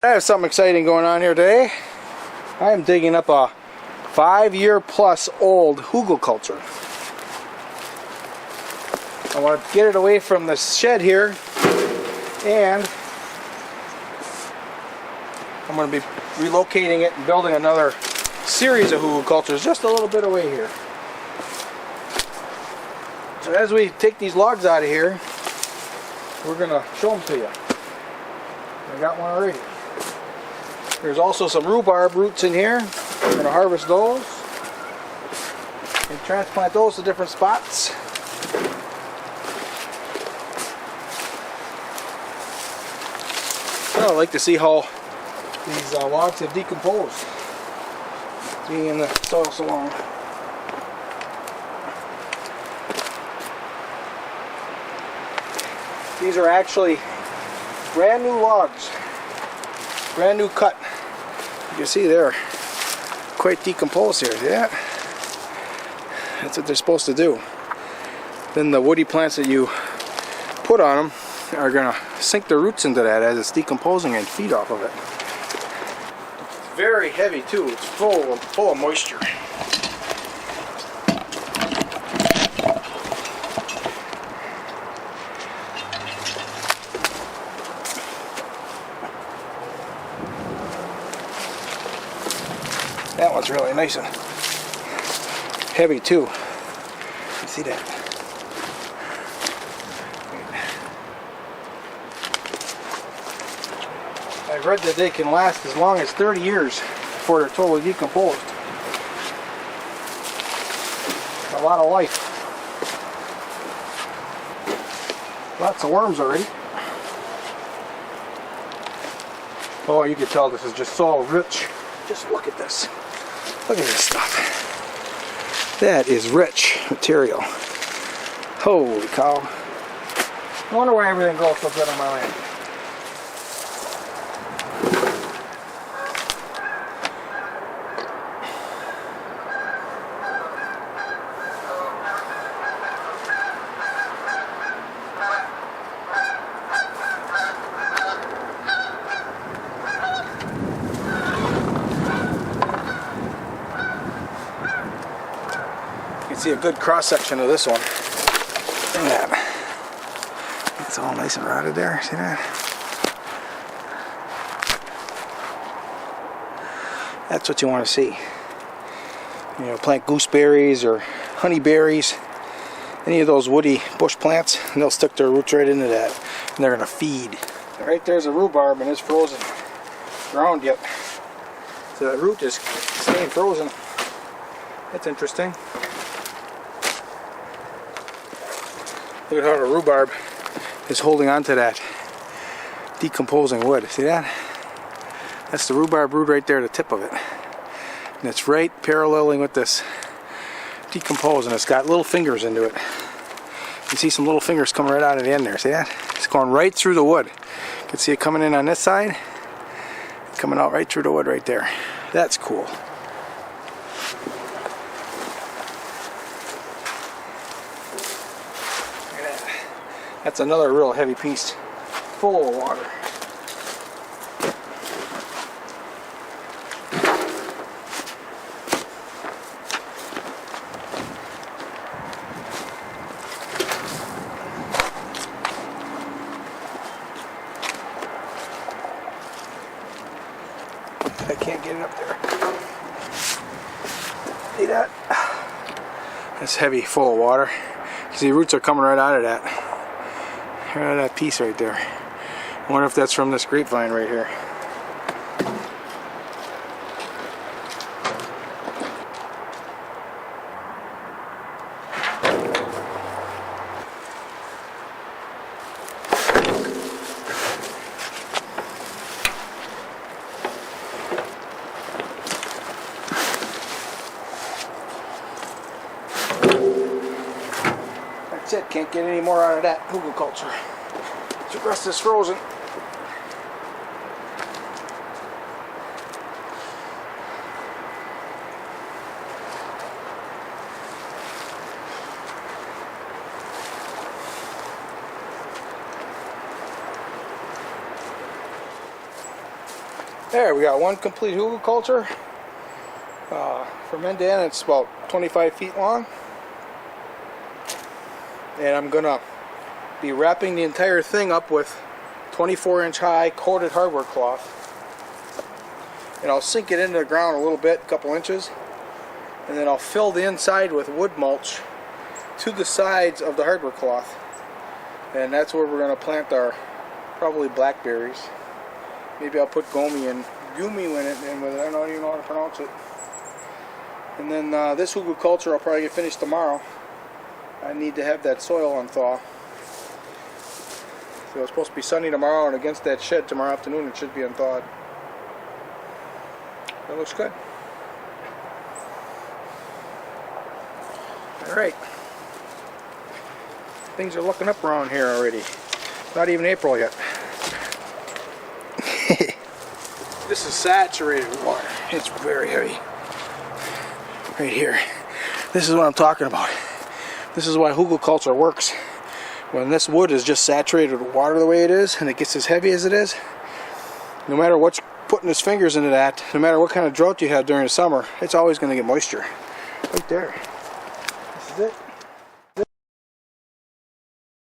I have something exciting going on here today. I am digging up a 5-year-plus old Hugelkultur. I want to get it away from the shed here, and I'm going to be relocating it and building another series of Hugelkulturs just a little bit away here. So as we take these logs out of here, we're going to show them to you. I got one already. There's also some rhubarb roots in here. We're going to harvest those and transplant those to different spots. So I like to see how these logs have decomposed, being in the soil so long. These are actually brand new logs, brand new cut. You can see they're quite decomposed here. See that? That's what they're supposed to do. Then the woody plants that you put on them are going to sink their roots into that as it's decomposing and feed off of it. It's very heavy too. It's full of moisture. That one's really nice and heavy too. You see that? I've read that they can last as long as 30 years before they're totally decomposed. A lot of life. Lots of worms already. Oh, you can tell this is just so rich. Just look at this. Look at this stuff. That is rich material. Holy cow. I wonder why everything grows so good on my land. You can see a good cross section of this one. Look at that. It's all nice and rotted there. See that? That's what you want to see. You know, plant gooseberries or honeyberries, any of those woody bush plants, and they'll stick their roots right into that, and they're going to feed. Right there's a rhubarb, and it's frozen ground yet. So the root is staying frozen. That's interesting. Look at how the rhubarb is holding on to that decomposing wood. See that? That's the rhubarb root right there, the tip of it. And it's right paralleling with this decomposing. It's got little fingers into it. You see some little fingers coming right out of the end there. See that? It's going right through the wood. You can see it coming in on this side. Coming out right through the wood right there. That's cool. That's another real heavy piece, full of water. I can't get it up there. See that? That's heavy, full of water. You see, roots are coming right out of that. Right out of that piece right there. I wonder if that's from this grapevine right here. That's it. Can't get any more out of that Hugelkultur. The rest is frozen. There, we got one complete hugelkultur. From end to end, it's about 25 feet long. And I'm going to be wrapping the entire thing up with 24-inch high coated hardware cloth. And I'll sink it into the ground a little bit, a couple inches. And then I'll fill the inside with wood mulch to the sides of the hardware cloth. And that's where we're going to plant our probably blackberries. Maybe I'll put gumi in it, and with it, I don't even know how to pronounce it. And then this hugelkultur I'll probably get finished tomorrow. I need to have that soil unthaw. So it's supposed to be sunny tomorrow, and against that shed tomorrow afternoon it should be unthawed. That looks good. Alright. Things are looking up around here already. Not even April yet. This is saturated with water. It's very heavy. Right here. This is what I'm talking about. This is why hugelkultur works. When this wood is just saturated with water the way it is, and it gets as heavy as it is, no matter what's putting his fingers into that, no matter what kind of drought you have during the summer, it's always going to get moisture. Right there. This is it.